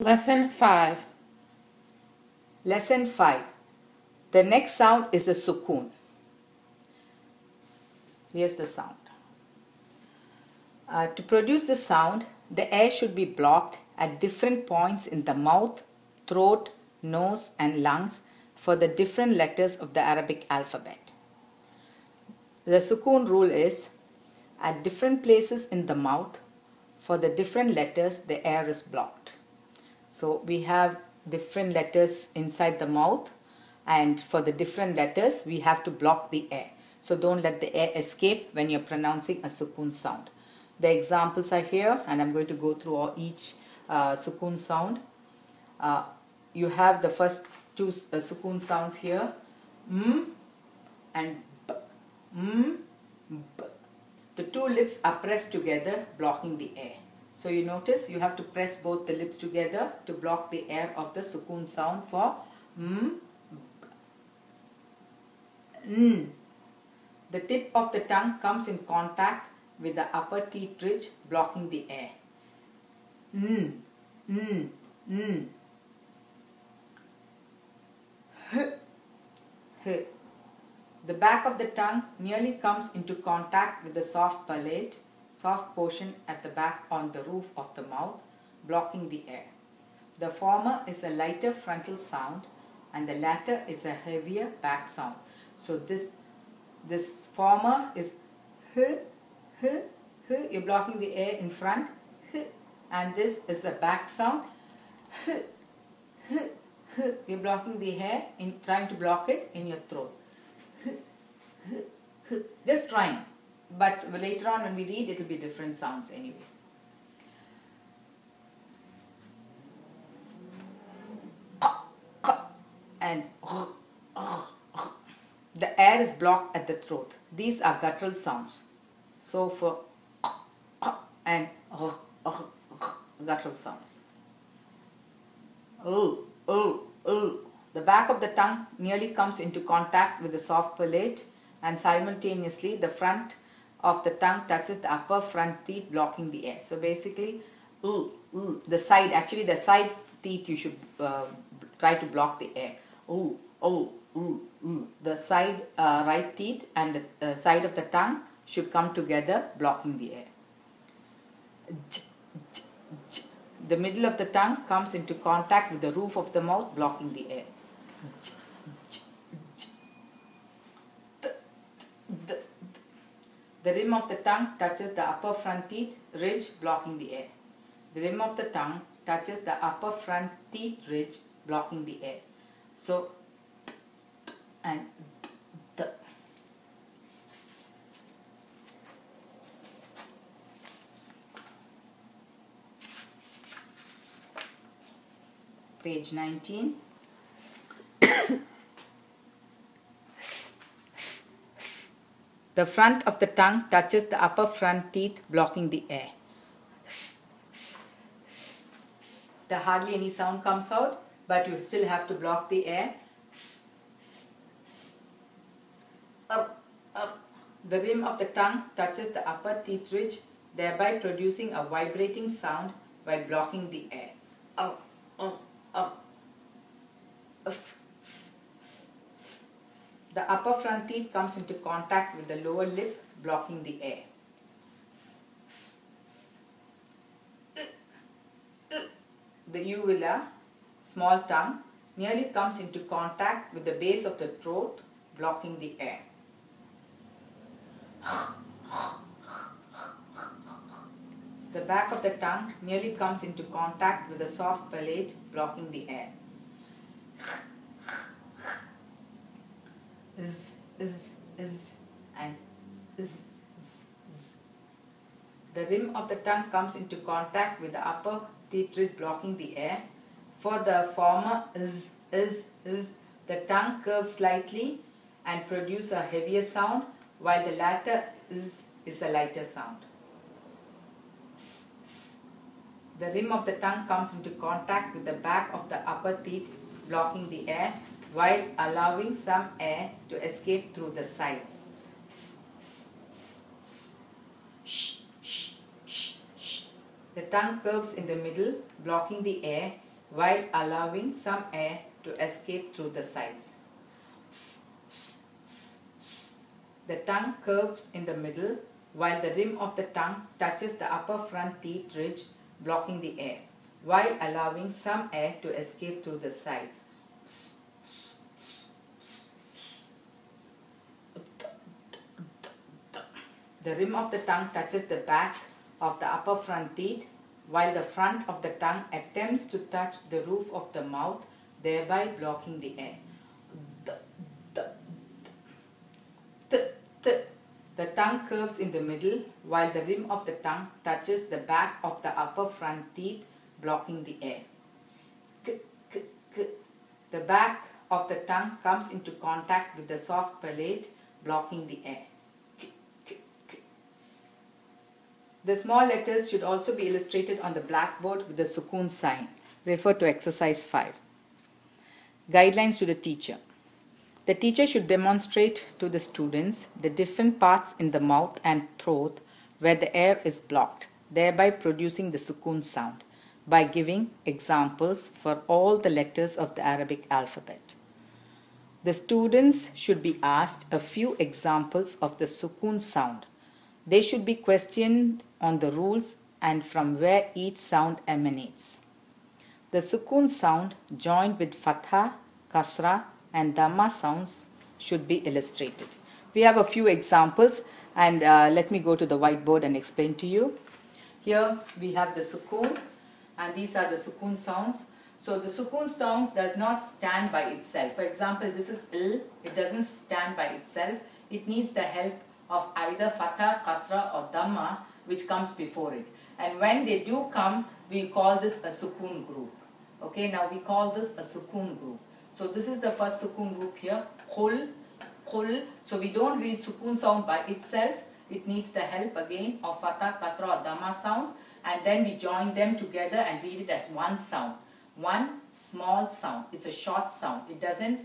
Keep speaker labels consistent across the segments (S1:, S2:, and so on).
S1: Lesson 5.
S2: Lesson 5. The next sound is the sukoon. Here's the sound. To produce the sound, the air should be blocked at different points in the mouth, throat, nose and lungs for the different letters of the Arabic alphabet. The sukoon rule is, at different places in the mouth, for the different letters, the air is blocked. So we have different letters inside the mouth, and for the different letters we have to block the air. So don't let the air escape when you're pronouncing a sukoon sound. The examples are here, and I'm going to go through each sukoon sound. You have the first two sukoon sounds here, and b. B. The two lips are pressed together, blocking the air. So you notice you have to press both the lips together to block the air of the sukoon sound for m, b, n. The tip of the tongue comes in contact with the upper teeth ridge, blocking the air. N, n, n. H, h. The back of the tongue nearly comes into contact with the soft palate, soft portion at the back on the roof of the mouth, blocking the air. The former is a lighter frontal sound and the latter is a heavier back sound. So this former is h, h, h, you're blocking the air in front, h, and this is a back sound, h, h, h, you're blocking the air in trying to block it in your throat. Just trying, but later on when we read it will be different sounds anyway. And the air is blocked at the throat. These are guttural sounds. So for and guttural sounds. The back of the tongue nearly comes into contact with the soft palate, and simultaneously the front of the tongue touches the upper front teeth, blocking the air. So basically, the side teeth you should try to block the air. The side right teeth and the side of the tongue should come together, blocking the air. The middle of the tongue comes into contact with the roof of the mouth, blocking the air. The rim of the tongue touches the upper front teeth ridge, blocking the air. The rim of the tongue touches the upper front teeth ridge, blocking the air. So, and the. Page 19. The front of the tongue touches the upper front teeth, blocking the air. Hardly any sound comes out, but you still have to block the air. Up. The rim of the tongue touches the upper teeth ridge, thereby producing a vibrating sound while blocking the air. Up. The upper front teeth comes into contact with the lower lip, blocking the air. The uvula, small tongue, nearly comes into contact with the base of the throat, blocking the air. The back of the tongue nearly comes into contact with the soft palate, blocking the air. And the rim of the tongue comes into contact with the upper teeth ridge, blocking the air. For the former, the tongue curves slightly and produces a heavier sound, while the latter is a lighter sound. The rim of the tongue comes into contact with the back of the upper teeth, blocking the air, while allowing some air to escape through the sides. The tongue curves in the middle, blocking the air, while allowing some air to escape through the sides. The tongue curves in the middle while the rim of the tongue touches the upper front teeth ridge, blocking the air, while allowing some air to escape through the sides. The rim of the tongue touches the back of the upper front teeth, while the front of the tongue attempts to touch the roof of the mouth, thereby blocking the air. The tongue curves in the middle, while the rim of the tongue touches the back of the upper front teeth, blocking the air. The back of the tongue comes into contact with the soft palate, blocking the air. The small letters should also be illustrated on the blackboard with the sukoon sign. Refer to exercise 5. Guidelines to the teacher. The teacher should demonstrate to the students the different parts in the mouth and throat where the air is blocked, thereby producing the sukoon sound, by giving examples for all the letters of the Arabic alphabet. The students should be asked a few examples of the sukoon sound. They should be questioned on the rules and from where each sound emanates. The sukoon sound joined with fatha, kasra and dhamma sounds should be illustrated. We have a few examples, and let me go to the whiteboard and explain to you. Here we have the sukoon, and these are the sukoon sounds. So the sukoon sounds does not stand by itself. For example, this is il, it doesn't stand by itself. It needs the help of either fatha, kasra or dhamma, which comes before it. And when they do come, we call this a sukoon group. Okay, now we call this a sukoon group. So this is the first sukoon group here, khul, khul. So we don't read sukoon sound by itself. It needs the help again of fatha, kasra or dhamma sounds, and then we join them together and read it as one sound. One small sound. It's a short sound. It doesn't,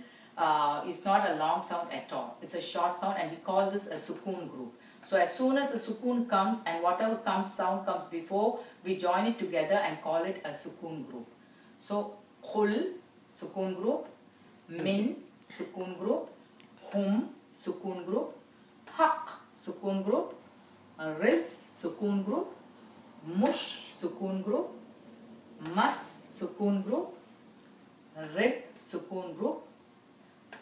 S2: it's not a long sound at all. It's a short sound, and we call this a sukoon group. So as soon as a sukoon comes and whatever sound comes before, we join it together and call it a sukoon group. So khul, sukoon group, min, sukoon group, hum, sukoon group, haq, sukoon group, riz, sukoon group, mush, sukoon group, mas, sukoon group, rid, sukoon group,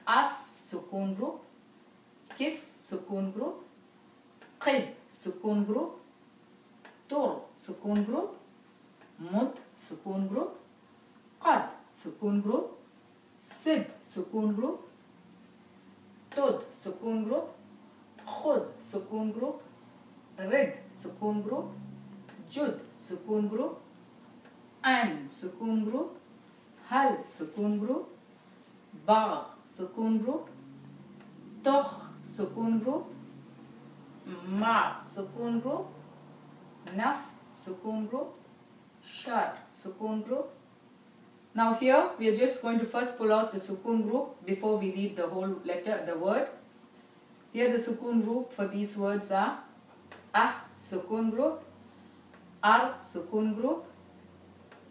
S2: as, sukoon group, kif, sukoon group, qid, sukoon group, tur, sukoon group, mud, sukoon group, qad, sukoon group, sid, sukoon group, tud, sukoon group, khud, sukoon group, rid, sukoon group, jud, sukoon group, an, sukoon group, hal, sukoon group, bagh, sukoon group, tokh, sukoon group, ma, sukoon group, naf, sukoon group, shad, sukoon group. Now here we are just going to first pull out the sukoon group before we read the whole letter, the word. Here the sukoon group for these words are ah, sukoon group, ar, sukoon group,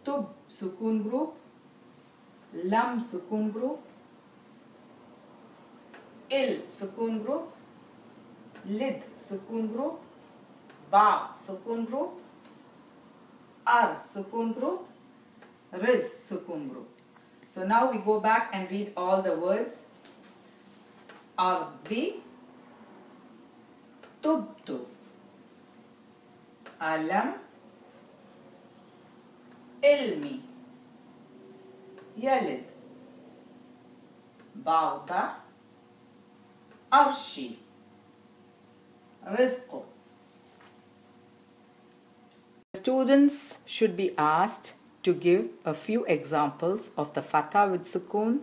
S2: tub, sukoon group, lam, sukoon group, il, sukoon group, lid, sukoon group, ba, sukoon group, ar, sukoon group, riz, sukoon group. So now we go back and read all the words. Ardi, tubtu, alam, ilmi, yalid, ba'da, arshi, rizqu. Students should be asked to give a few examples of the fatha with sukoon,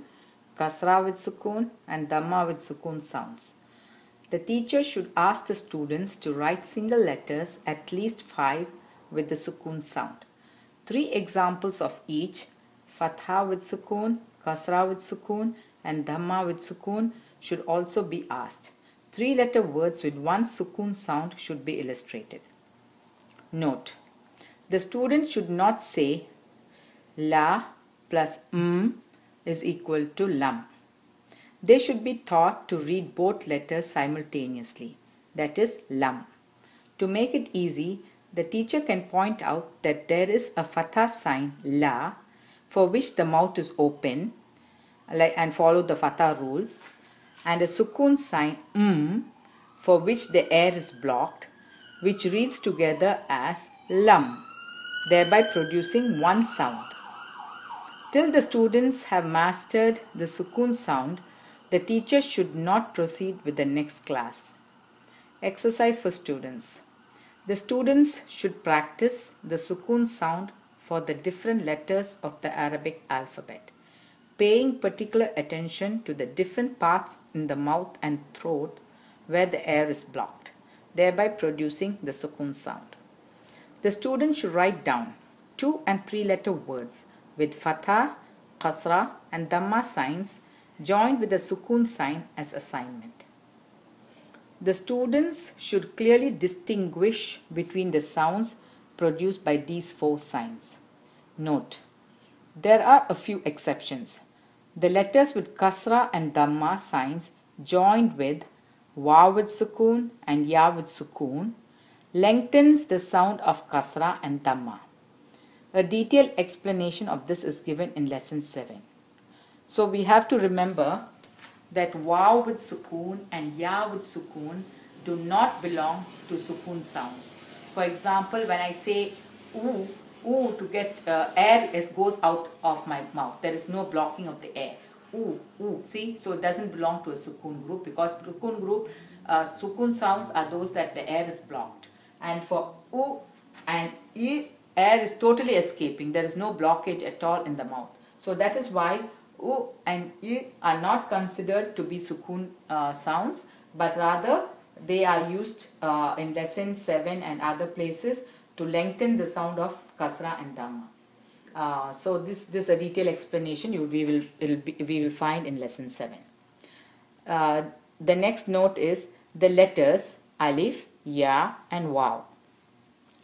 S2: kasra with sukoon and dhamma with sukoon sounds. The teacher should ask the students to write single letters, at least 5, with the sukoon sound. 3 examples of each, fatha with sukoon, kasra with sukoon and dhamma with sukoon, should also be asked. 3-letter words with 1 sukoon sound should be illustrated. Note: the student should not say la, plus is equal to lam. They should be taught to read both letters simultaneously, that is lam. To make it easy, the teacher can point out that there is a fatha sign la for which the mouth is open and follow the fatha rules, and a sukoon sign for which the air is blocked, which reads together as lam, thereby producing one sound. Till the students have mastered the sukoon sound, the teacher should not proceed with the next class. Exercise for students. The students should practice the sukoon sound for the different letters of the Arabic alphabet, paying particular attention to the different parts in the mouth and throat where the air is blocked, thereby producing the sukoon sound. The student should write down 2 and 3 letter words with fatha, kasra and dhamma signs joined with the sukoon sign as assignment. The students should clearly distinguish between the sounds produced by these 4 signs. Note, there are a few exceptions. The letters with kasra and dhamma signs joined with waw with sukoon and ya with sukoon lengthens the sound of kasra and dhamma. A detailed explanation of this is given in lesson 7. So we have to remember that waw with sukoon and ya with sukoon do not belong to sukoon sounds. For example, when I say oo, to get air goes out of my mouth. There is no blocking of the air. Ooh, see? So it doesn't belong to a sukoon group, because sukoon group, sukoon sounds are those that the air is blocked. And for oo and e, air is totally escaping. There is no blockage at all in the mouth. So that is why oo and e are not considered to be sukoon sounds, but rather they are used in lesson 7 and other places to lengthen the sound of kasra and dhamma. So this is a detailed explanation we will find in lesson 7. The next note is the letters alif, ya and waw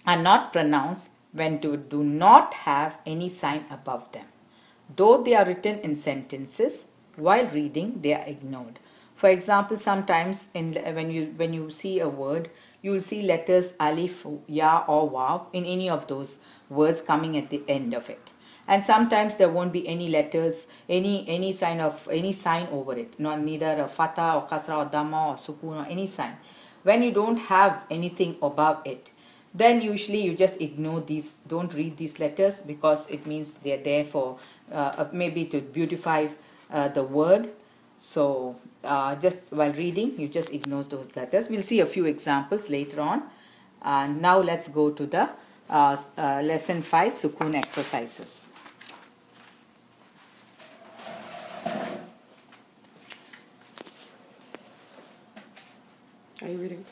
S2: are not pronounced when they do not have any sign above them. Though they are written in sentences, while reading they are ignored. For example, sometimes when you see a word, you will see letters alif, ya or waw in any of those words coming at the end of it. And sometimes there won't be any letters, any sign over it. Neither a fatha or kasra or dhamma or sukoon or any sign. When you don't have anything above it, then usually you just ignore these, don't read these letters, because it means they are there for maybe to beautify the word. So just while reading, you just ignore those letters. We'll see a few examples later on. And now let's go to the lesson 5 sukoon exercises.
S1: Are you reading?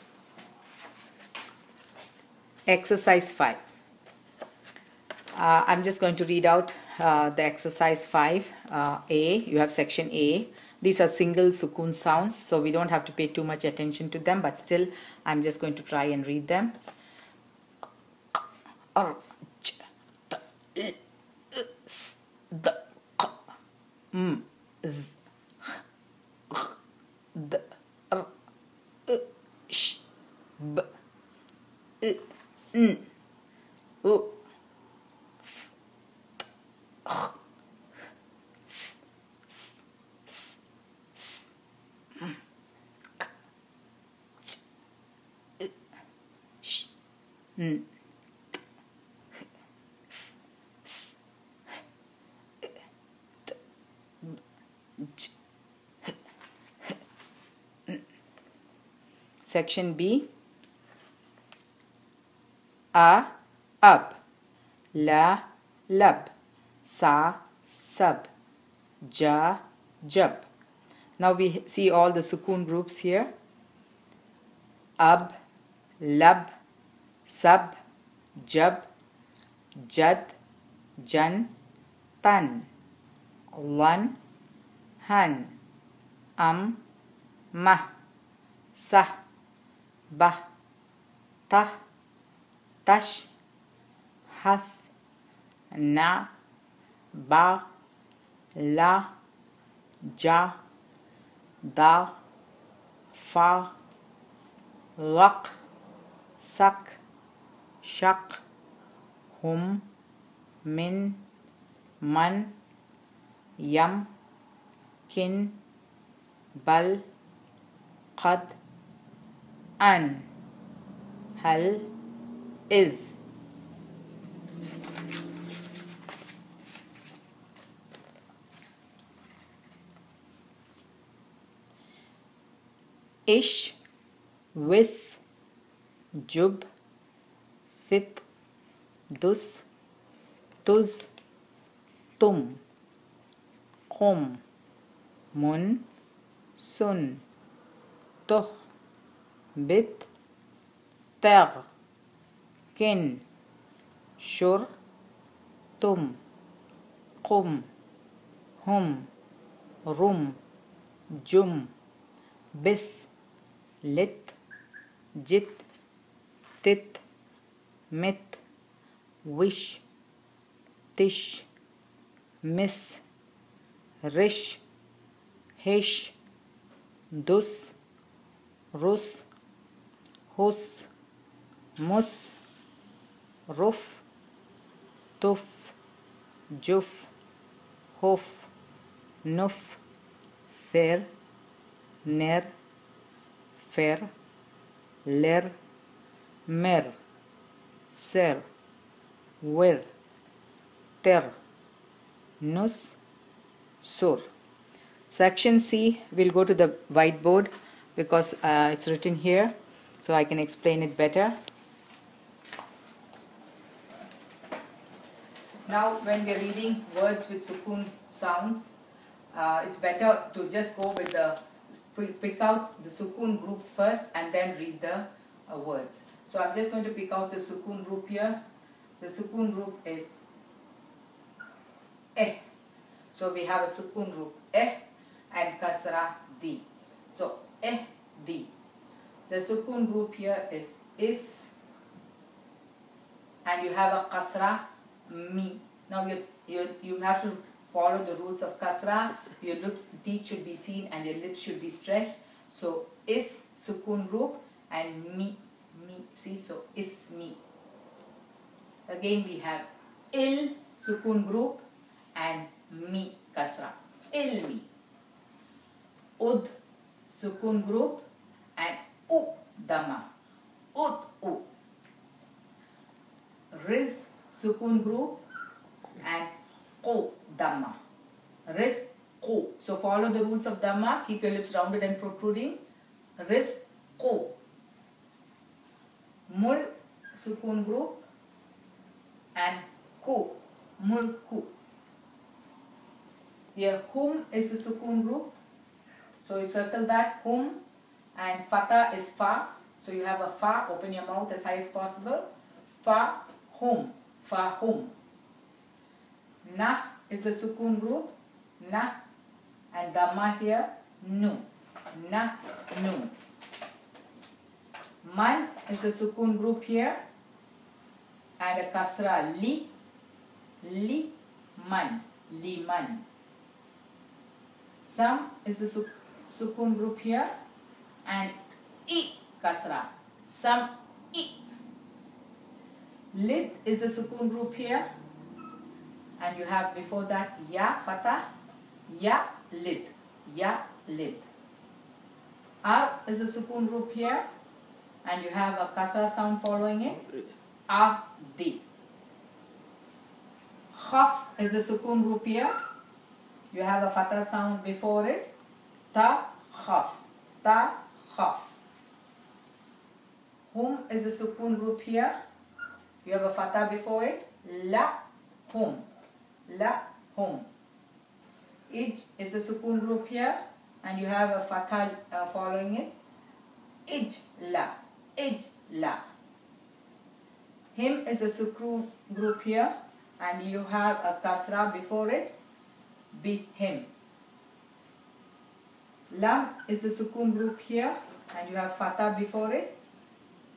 S2: Exercise 5. I'm just going to read out the exercise 5. A, you have section A. These are single sukoon sounds, so we don't have to pay too much attention to them, but still I'm just going to try and read them. Section B. A, ab, la, lab, sa, sab, ja, jab. Now we see all the sukoon groups here. Ab, lab, sab, jab, jad, jan, tan, lan, han, mah, sah, bah, tah, tash, hath, na, ba, la, ja, da, fa, raq, sak, shaq, hum, min, man, yam, kin, bal, qad, an, hal, iz. Ish, with, jub, fit, dus, tuz, tum, qum, mun, sun, tuh, bit, tag, kin, shur, tum, qum, hum, rum, jum, bith, lit, jit, tit, mit, wish, tish, miss, rish, hish, dus, rus, hus, mus, ruf, tuf, juf, huf, nuf, fer, ner, fer, ler, mer, ser, wir, ter, nus, sur. Section C, we'll go to the whiteboard because it's written here, so I can explain it better. Now when we are reading words with sukoon sounds, it's better to just go with the pick out the sukoon groups first and then read the words. So I'm just going to pick out the sukoon group here. The sukoon group is eh. So we have a sukoon group eh and kasra di. So eh, di. The sukoon group here is and you have a kasra mi. Now you have to follow the rules of kasra. Your lips, teeth should be seen and your lips should be stretched. So is sukoon group and mi. See, so is mi. Again we have il sukoon group and mi kasra. Ilmi. Ud sukoon group and u dhamma. Ud u. Riz sukoon group and qu dhamma. Riz qu. So follow the rules of dhamma. Keep your lips rounded and protruding. Riz qu. Mul sukoon group and ku. Mulku. Here hum is the sukoon group. So you circle that hum, and fatha is fa. So you have a fa. Open your mouth as high as possible. Fa hum. Fa hum. Nah is the sukoon group. Nah. And dhamma here. Nu. Nah. Nu. Man is the sukoon group here. And a kasra li. Li. Man. Li man. Sam is the sukoon group here. And I kasra. Sam I. Lid is the sukoon group here. And you have before that ya fatha. Ya lid. Ya lid. Ar is the sukoon group here. And you have a kasra sound following it. Di. Khaf is the sukoon group here. You have a fatha sound before it. Ta khaf. Ta khaf. Hum is the sukoon group here. You have a fatha before it. La hum. La hum. Ij is the sukoon group here. And you have a fatha following it. Ij la. Ij la. Him is a sukoon group here. And you have a kasra before it. Be him. Lam is the sukoon group here. And you have fatha before it.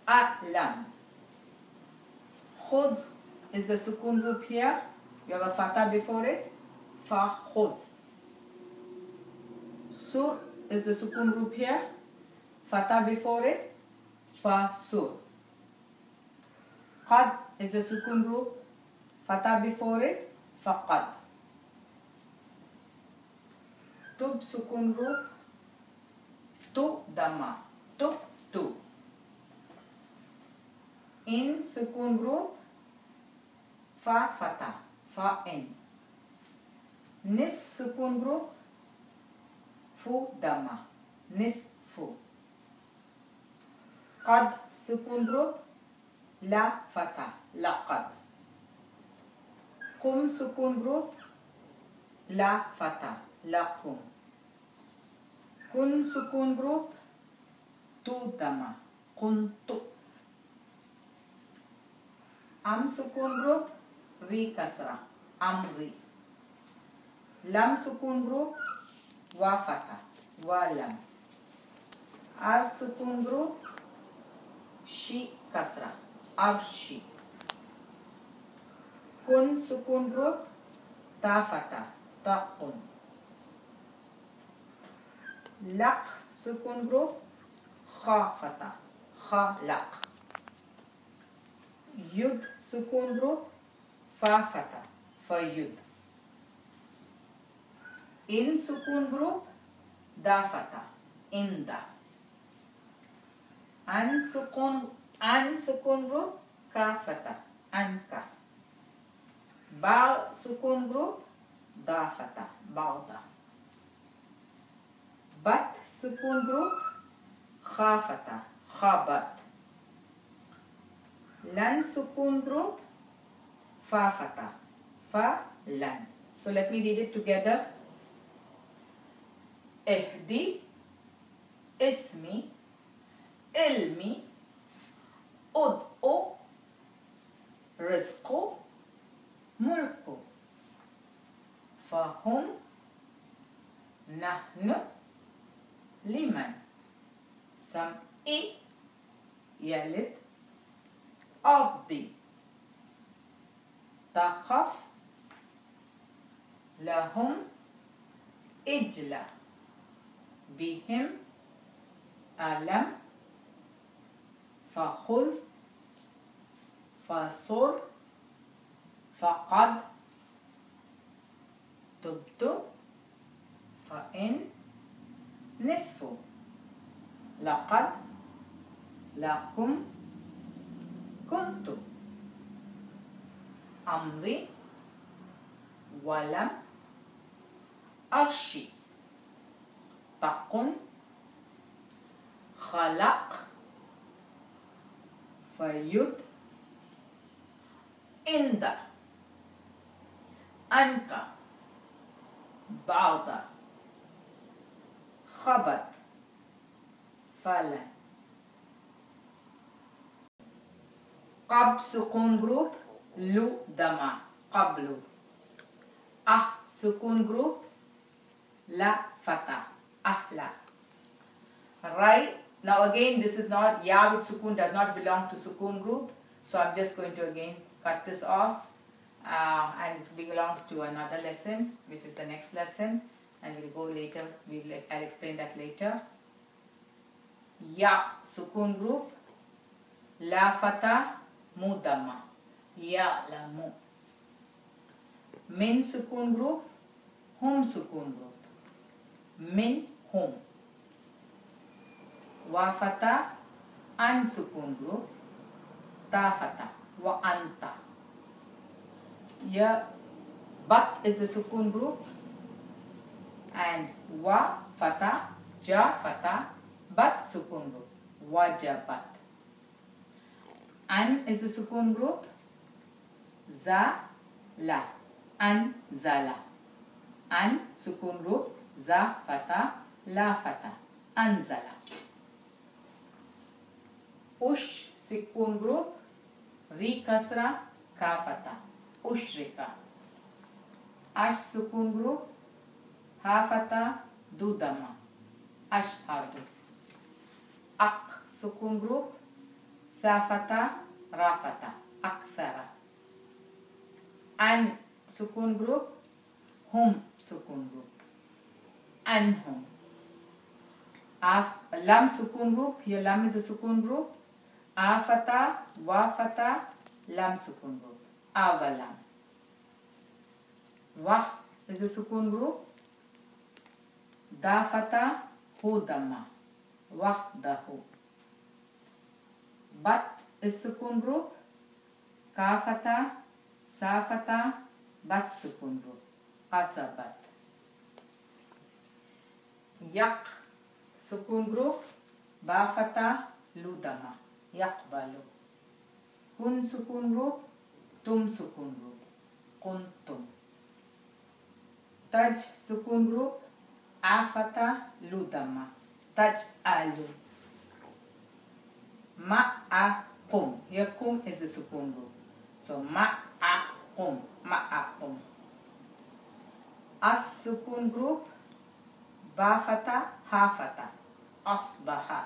S2: Lam. Khuz is the sukoon group here. You have a fatha before it. فخذ. Sur is the sukoon group here. Fatha before it. Fasur. Qad is the sukoon group. Fatha before it. Faqad. Tub sukoon group. Tu dhamma. Tuk tu. In sukoon group. Fa fatha. Fa in. Nis sukoon group. Fu dhamma. Nis fu. Qad sukoon group. La fatha. Laqad. Kum sukoon group. La fatha. Laqum. Kun sukoon group. Tu dhamma. Kuntu. Am sukoon group. Ri kasra. Amri. Lam sukoon group. Wa fatha. Wa lam. Ar sukoon group. Shi kasra. Arshi. Kun sukoon group. Ta fatha. Taqun. Laq sukoon group. Kha fatha. Khalaq. Yud sukoon group. Fa fatha. Fayud. In sukoon group. Da fatha. Inda. An sukoon group. Ka fatha. Anka. Ba sukoon group. Da fatha. Ba'da. Bat sukoon group. Kha fatha. Khabat. Lan sukoon group. Fa fatha. Fa lan. So let me read it together. Ihdi. Ismi. Ilmi. Ud'u. Rizqu. Mulku. Fahum. Nahnu. Liman. Sam'i. Yalid. Ardi. Takhaf. Lahum. Ijla. Bihim. Alam. Fakhudh. Fasur. Faqad. Tubtu. Fa'in. Nisfu. Laqad. Lakum. Kuntu. Amri. Walam. Arshi. Taqun. Khalaq. Fayud. Inda. Anka. Ba'da. Khabat. Falan. Qab sukoon group. Lu dhamma. Qablu. Ah sukoon group. La fatha. Ahla. Right. Now again, this is not, ya with sukoon does not belong to sukoon group. So I'm just going to again cut this off. And it belongs to another lesson, which is the next lesson. And we'll go later, I'll explain that later. Ya sukoon group. La fatha. Mu dhamma. Ya la mu. Min sukoon group. Hum sukoon group. Min hum. Wa fatha. An sukoon group. Ta fatha. Wa anta. Ya bat is the sukoon group. And wa fatha. Ja fatha. Bat sukoon group. Wajabat. An is the sukoon group. Za la. An zala. An sukoon group. Za fatha. La fatha. Anzala. Ush sukoon group. Ri kasra. Ka fatha. Ushrika. Ash sukoon group. Ha fatha. Du dhamma. Ashhadu. Ak sukoon group. Tha fatha. Ra fatha. Akthara. An sukoon group. hum sukun group. Anhum. Lam sukun group. Here lam is a sukun group. Afata, wafata, lam sukun group. Avalam. Wah is a sukun group. Dafata, hudama. Wahdahu. Bat is sukun group. Kafata, safata, bat sukun group. Qasabat. Yak sukun group. Bafata, ludama. Yaqbalu. Kun sukun group. Tum sukun group. Kuntum. Taj sukun group. Afata, ludama. Taj'alu. Ma'akum. Here kum is the sukun group. So ma'akum. Ma'akum. As sukun group. Bafata, hafata. Asbaha.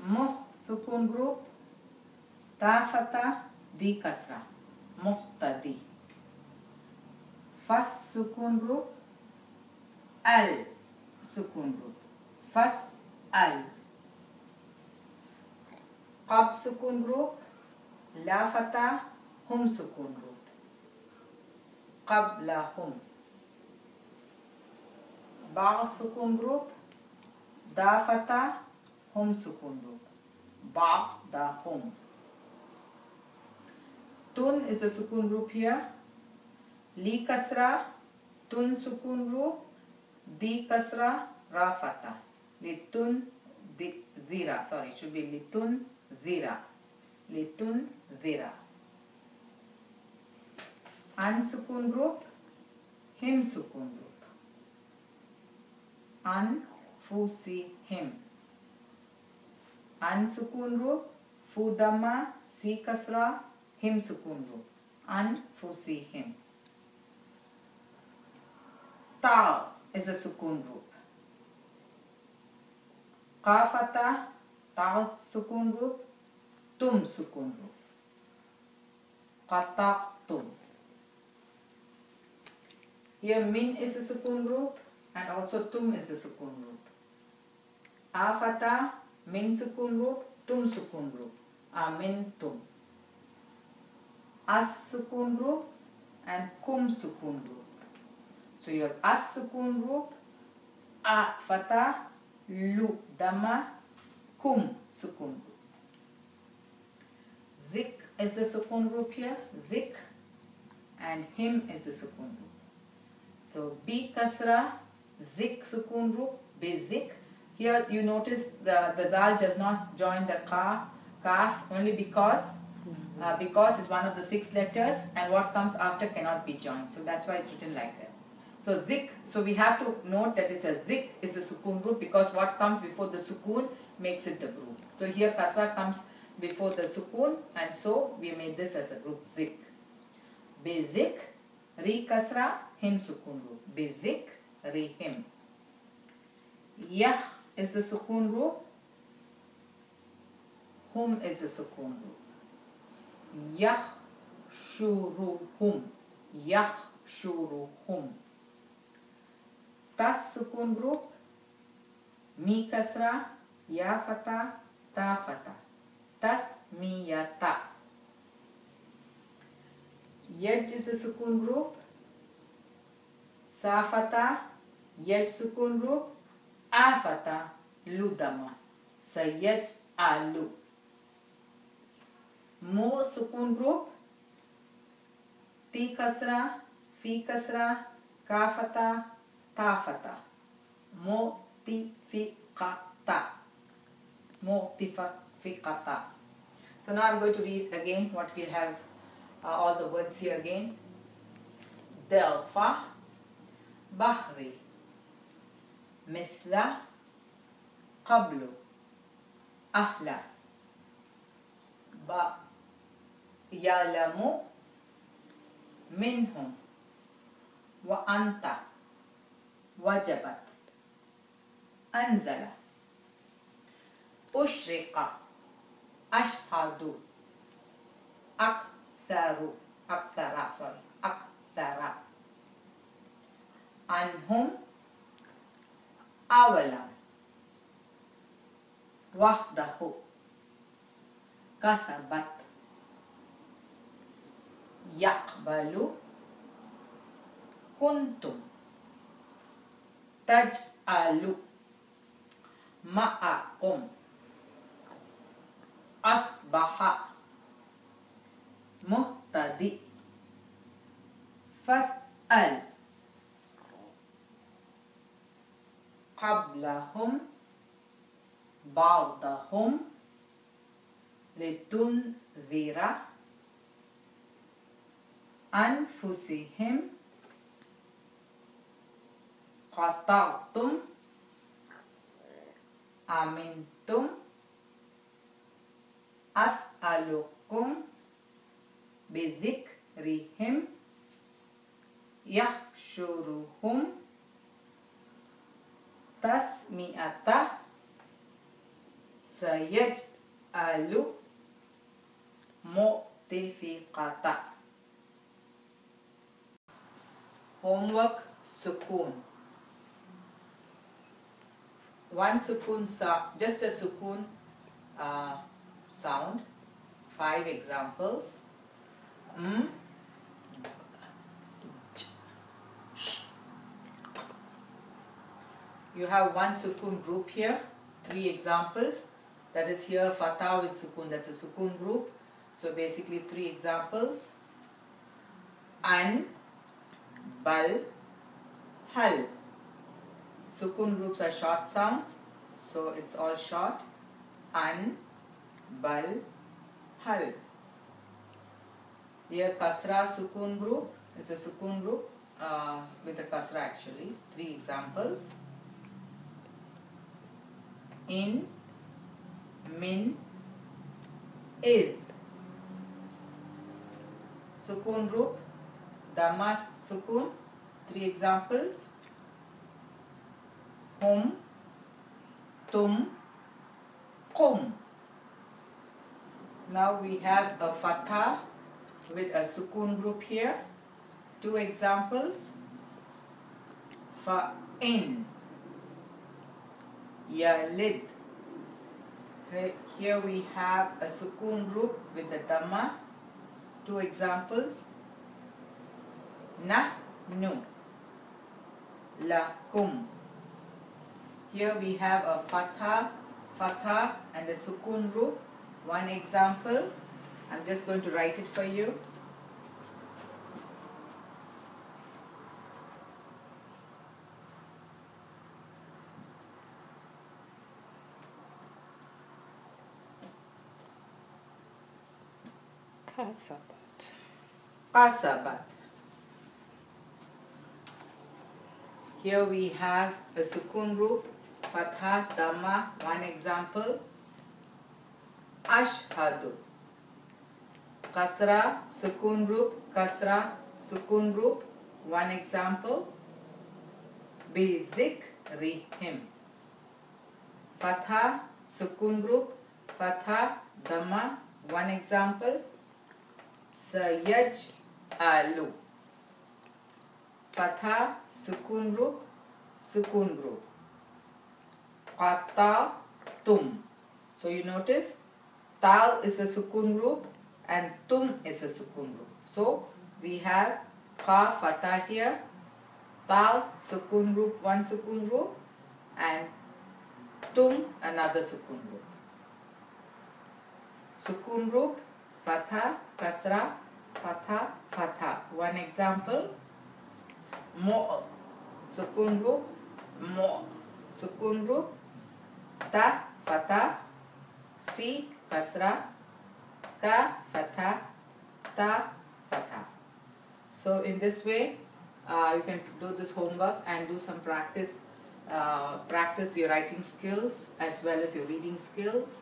S2: Muh sukun group. Tafata, di kasra. Muhtadi. Fas sukun group. Al sukun group. Fas al. Qab sukun group. Lafata, hum sukun group. Qablahum. Ba sukun group. Dafata, hum sukun group. Ba'dahum. Tun is a sukun group here. Li kasra, tun sukun group. Di kasra, rafata. Litun dhira. Sorry, it should be litun dhira. Litun dhira. An sukun group. Him sukun group. An fusi him. An sukun group. Fudama, si kasra, him sukun group. An fusi him. Ta is a sukun group. Qafata, ta sukun group. Tum sukun group. Qataqtum. Here min is a sukun group and also tum is a sukun group. Afata, min sukun group, tum sukun group. Amintum. As sukun group and kum sukun group. So you have as sukun group, a fata, lu dama, kum sukun group. Dik is the sukun group here, dik, and him is the sukun group. So bi kasra, dik sukun group, bi dik. Here you notice the dal does not join the kaf only because it's one of the 6 letters and what comes after cannot be joined. So that's why it's written like that. So zik, so we have to note that it's a zik is a sukun group because what comes before the sukun makes it the group. So here kasra comes before the sukun and so we made this as a group zik. Bi zik, ri kasra, him sukun group. Bi zik, ri him. Yah is the sukun group. Hum is the sukun group. Yah shuruhum. Yah shuruhum. Tas sukun group. Mi kasra, ya fata, ta fata. Tas mi yata. Yaj is a sukun group. Sa fata, yaj sukun group. Afata, ludama. Sayaj alu. Mo sukun group. Ti kasra, fi kasra, kafata, tafata. Motifiqata. Motifiqata. So now I'm going to read again what we have, all the words here again. Delfa, bahri, mithla, qablu, ahla, ba, yalamu, minhum, wa anta, wajabat, anzala, ushriqa, ashhadu, akthara, akthara. anhum awalam wahdahu kasabat yaqbalu kuntum taj'alu ma'akum asbaha muhtadi fas'al qablahum ba'dahum litunzira anfusihim qata'tum amintum as'alukum bidhikrihim yahshuruhum tasmi'ata sayaj'alu mu'tifiqata. Homework sukoon. One sukoon sound, just a sukoon sound. 5 examples. You have one sukoon group here. 3 examples. That is here fatha with sukoon. That's a sukoon group. So basically 3 examples. An, bal, hal. Sukoon groups are short sounds, so it's all short. An, bal, hal. Here kasra sukoon group. It's a sukoon group with a kasra actually. 3 examples. In, min, id. Sukoon group. Dhamma sukoon. 3 examples. Hum, tum, qum. Now we have a fatha with a sukoon group here. 2 examples. Fa'in, yalid. Here we have a sukoon group with the dhamma. 2 examples. Nahnu, lakum. Here we have a fatha and a sukoon group. 1 example. I'm just going to write it for you.
S1: Kasabat.
S2: Qasabat. Here we have a sukoon group, fatha, dhamma. 1 example. Ashhadu. Kasra, sukoon group, kasra, sukoon group. 1 example. Bidhikrihim. Fatha, sukoon group, fatha, dhamma. 1 example. Sayaj'alu. Fatha, sukoon group, sukoon group. Qata'tum. So you notice ta is a sukoon group and tum is a sukoon group. So we have qa fatha here, ta sukoon group, 1 sukoon group, and tum another sukoon group. Sukoon group, fatha, kasra, fatha, fatha. 1 example. Mo, sukoon group, mo, sukoon group. Ta, fatha, fi, kasra, ka, fatha, ta, fatha. So in this way, you can do this homework and do some practice. Practice your writing skills as well as your reading skills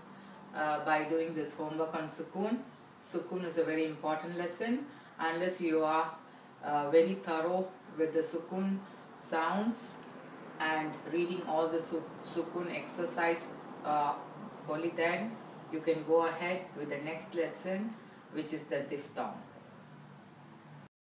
S2: by doing this homework on sukoon. Sukoon is a very important lesson. Unless you are very thorough with the sukoon sounds and reading all the sukoon exercise, only then you can go ahead with the next lesson, which is the diphthong.